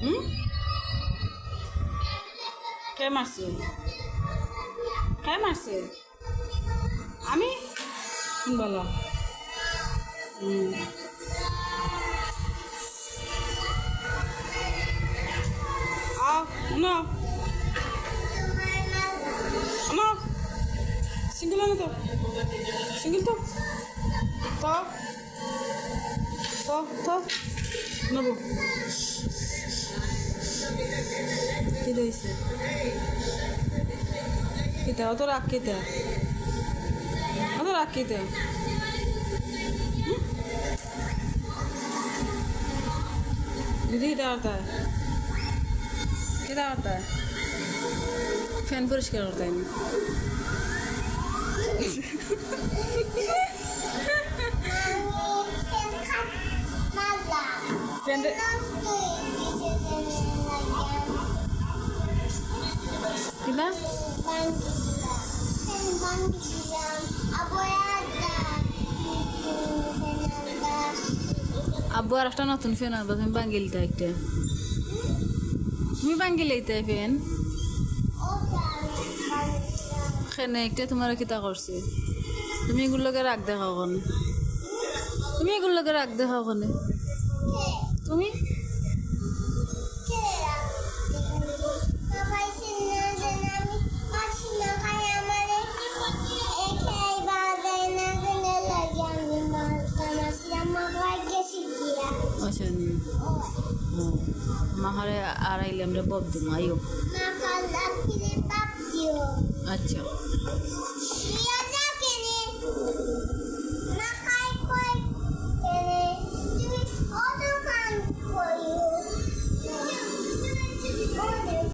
হুম কে মারছে কে মারছে আমি বলো no no single ano to single to nabo kita isi kita atau rak kita jadi kita आता है फैन परिष्कार होता है फैन कितना अब আর একটা নতুন ফ্যান আনবা তুমি বাঙ্গিলটা একটা তুমি বাঙ্গিলেইতে ফ্যান খেনে একটা তোমার কিতা করছে তুমি এগুলোকে রাখ দেখাও কোনে তুমি আচ্ছা মাহারে আর আইলে আমরা বব দিম আইও আচ্ছা